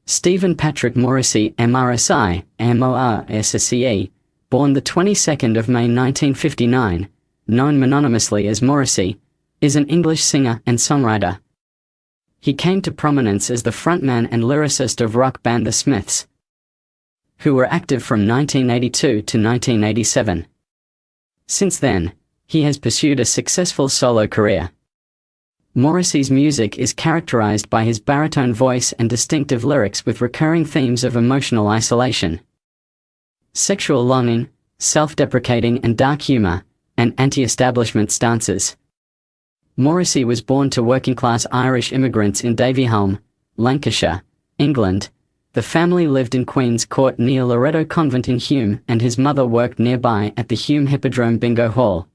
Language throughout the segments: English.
Stephen Patrick Morrissey, MRSI, MORSCE, born the 22nd of May 1959, known mononymously as Morrissey, is an English singer and songwriter. He came to prominence as the frontman and lyricist of rock band The Smiths, who were active from 1982 to 1987. Since then, he has pursued a successful solo career. Morrissey's music is characterized by his baritone voice and distinctive lyrics with recurring themes of emotional isolation, sexual longing, self-deprecating and dark humor, and anti-establishment stances. Morrissey was born to working-class Irish immigrants in Davyhulme, Lancashire, England. The family lived in Queen's Court near Loretto Convent in Hume, and his mother worked nearby at the Hume Hippodrome Bingo Hall.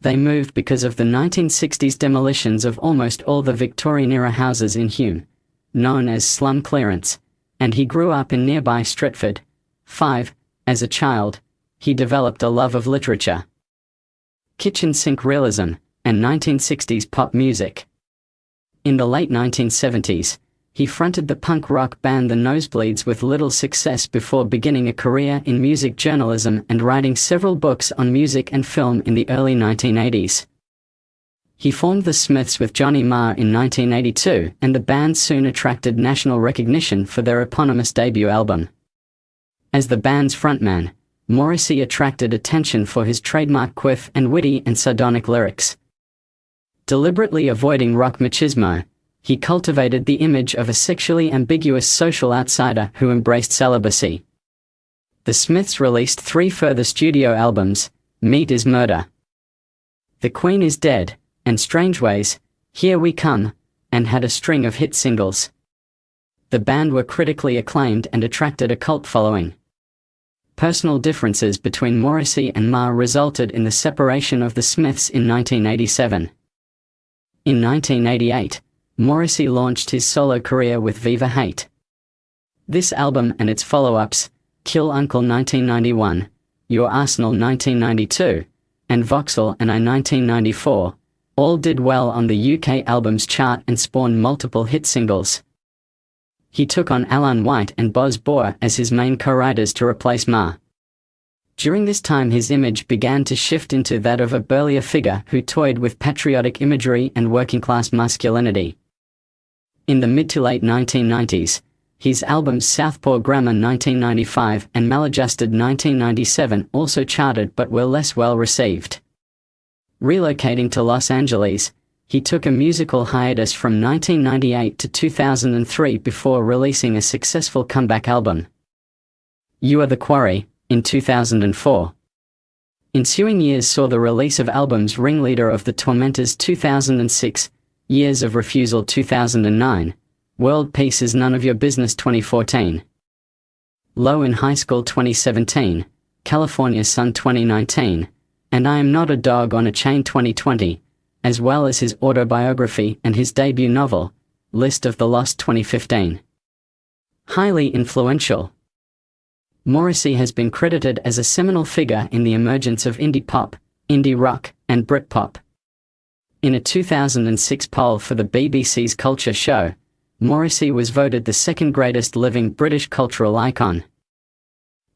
They moved because of the 1960s demolitions of almost all the Victorian-era houses in Hume, known as slum clearance, and he grew up in nearby Stretford. 5. As a child, he developed a love of literature, kitchen sink realism, and 1960s pop music. In the late 1970s, he fronted the punk rock band The Nosebleeds with little success before beginning a career in music journalism and writing several books on music and film in the early 1980s. He formed The Smiths with Johnny Marr in 1982, and the band soon attracted national recognition for their eponymous debut album. As the band's frontman, Morrissey attracted attention for his trademark quiff and witty and sardonic lyrics. Deliberately avoiding rock machismo, he cultivated the image of a sexually ambiguous social outsider who embraced celibacy. The Smiths released 3 further studio albums: Meat is Murder, The Queen is Dead, and Strange Ways, Here We Come, and had a string of hit singles. The band were critically acclaimed and attracted a cult following. Personal differences between Morrissey and Marr resulted in the separation of the Smiths in 1987. In 1988, Morrissey launched his solo career with Viva Hate. This album and its follow-ups, Kill Uncle 1991, Your Arsenal 1992, and Vauxhall and I 1994, all did well on the UK albums chart and spawned multiple hit singles. He took on Alan White and Boz Bohr as his main co-writers to replace Marr. During this time his image began to shift into that of a burlier figure who toyed with patriotic imagery and working-class masculinity. In the mid to late 1990s, his albums Southpaw Grammar 1995 and Maladjusted 1997 also charted but were less well received. Relocating to Los Angeles, he took a musical hiatus from 1998 to 2003 before releasing a successful comeback album, You Are the Quarry, in 2004. Ensuing years saw the release of albums Ringleader of the Tormentors 2006, Years of Refusal 2009, World Peace is None of Your Business 2014, Low in High School 2017, California Sun 2019, and I Am Not a Dog on a Chain 2020, as well as his autobiography and his debut novel, List of the Lost 2015. Highly influential, Morrissey has been credited as a seminal figure in the emergence of indie pop, indie rock, and Britpop. In a 2006 poll for the BBC's Culture Show, Morrissey was voted the second greatest living British cultural icon.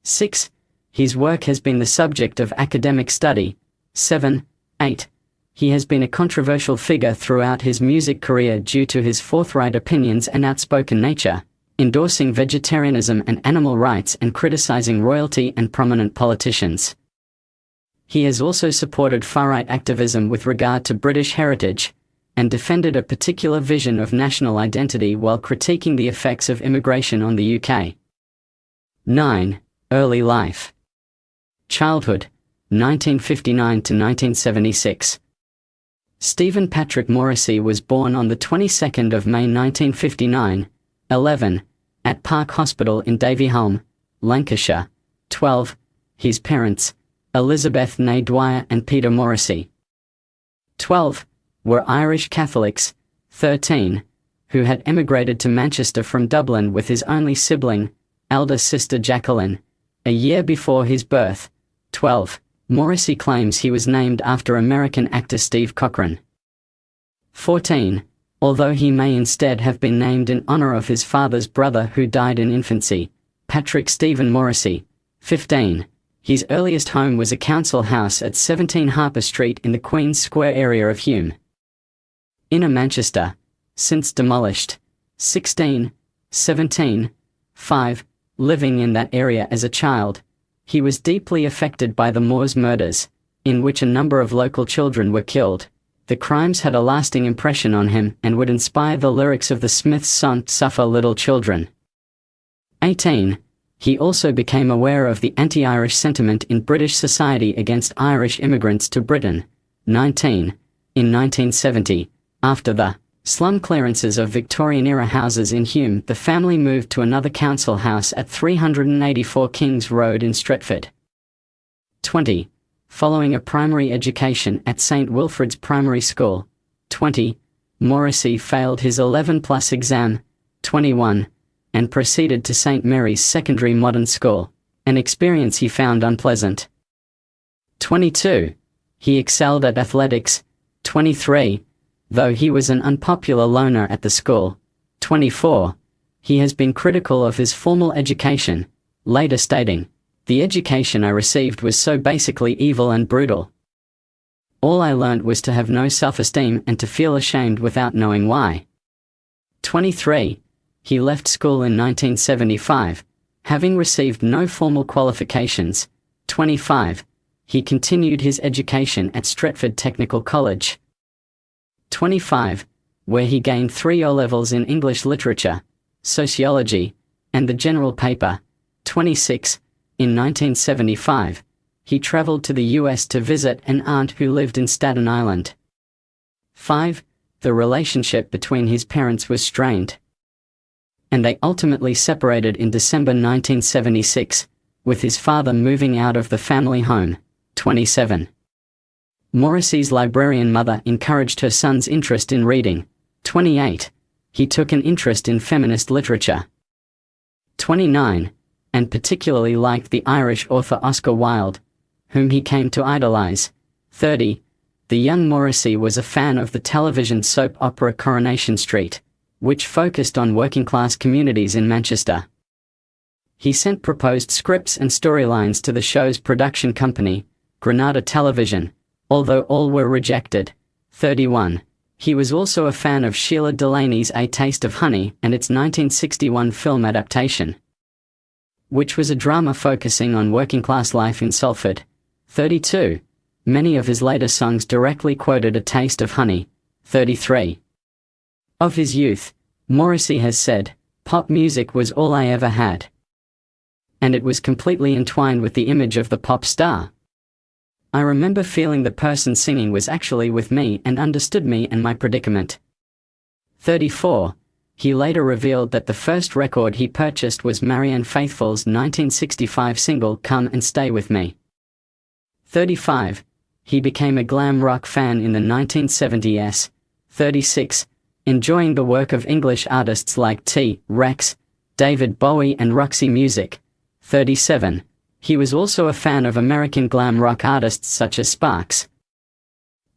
6. His work has been the subject of academic study. 7. 8. He has been a controversial figure throughout his music career due to his forthright opinions and outspoken nature, endorsing vegetarianism and animal rights and criticizing royalty and prominent politicians. He has also supported far-right activism with regard to British heritage, and defended a particular vision of national identity while critiquing the effects of immigration on the UK. 9. Early life. Childhood, 1959 to 1976. Stephen Patrick Morrissey was born on the 22nd of May 1959, 11, at Park Hospital in Davyhulme, Lancashire. 12. His parents, Elizabeth née Dwyer and Peter Morrissey, 12, were Irish Catholics. 13, who had emigrated to Manchester from Dublin with his only sibling, elder sister Jacqueline, a year before his birth. 12. Morrissey claims he was named after American actor Steve Cochran. 14. although he may instead have been named in honor of his father's brother who died in infancy, Patrick Stephen Morrissey. 15. His earliest home was a council house at 17 Harper Street in the Queen's Square area of Hume, Inner Manchester, since demolished. 16. 17. 5. Living in that area as a child, he was deeply affected by the Moors murders, in which a number of local children were killed. The crimes had a lasting impression on him and would inspire the lyrics of the Smiths' song "Suffer Little Children." 18. He also became aware of the anti-Irish sentiment in British society against Irish immigrants to Britain. 19. In 1970, after the slum clearances of Victorian-era houses in Hume, the family moved to another council house at 384 Kings Road in Stretford. 20. Following a primary education at St. Wilfrid's Primary School. 20. Morrissey failed his 11+ exam. 21. And proceeded to St. Mary's Secondary Modern School, an experience he found unpleasant. 22. He excelled at athletics. 23. Though he was an unpopular loner at the school. 24. He has been critical of his formal education, later stating, "The education I received was so basically evil and brutal. All I learnt was to have no self-esteem and to feel ashamed without knowing why." 23. He left school in 1975, having received no formal qualifications. 25. He continued his education at Stretford Technical College. 25. Where he gained 3 O-levels in English literature, sociology, and the general paper. 26. In 1975, he traveled to the US to visit an aunt who lived in Staten Island. 5. The relationship between his parents was strained, and they ultimately separated in December 1976, with his father moving out of the family home. 27. Morrissey's librarian mother encouraged her son's interest in reading. 28. He took an interest in feminist literature. 29. And particularly liked the Irish author Oscar Wilde, whom he came to idolize. 30. The young Morrissey was a fan of the television soap opera Coronation Street, which focused on working-class communities in Manchester. He sent proposed scripts and storylines to the show's production company, Granada Television, although all were rejected. 31. He was also a fan of Sheila Delaney's A Taste of Honey and its 1961 film adaptation, which was a drama focusing on working-class life in Salford. 32. Many of his later songs directly quoted A Taste of Honey. 33. Of his youth, Morrissey has said, "Pop music was all I ever had, and it was completely entwined with the image of the pop star. I remember feeling the person singing was actually with me and understood me and my predicament." 34. He later revealed that the first record he purchased was Marianne Faithfull's 1965 single Come and Stay With Me. 35. He became a glam rock fan in the 1970s. 36. Enjoying the work of English artists like T-Rex, David Bowie and Roxy Music. 37. He was also a fan of American glam rock artists such as Sparks,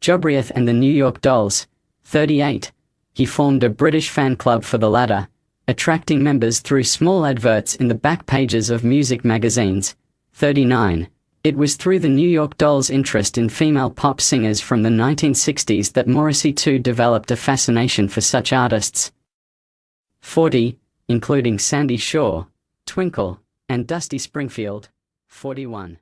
Jobriath and the New York Dolls. 38. He formed a British fan club for the latter, attracting members through small adverts in the back pages of music magazines. 39. It was through the New York Dolls' interest in female pop singers from the 1960s that Morrissey too developed a fascination for such artists. 40. Including Sandy Shaw, Twinkle, and Dusty Springfield. 41.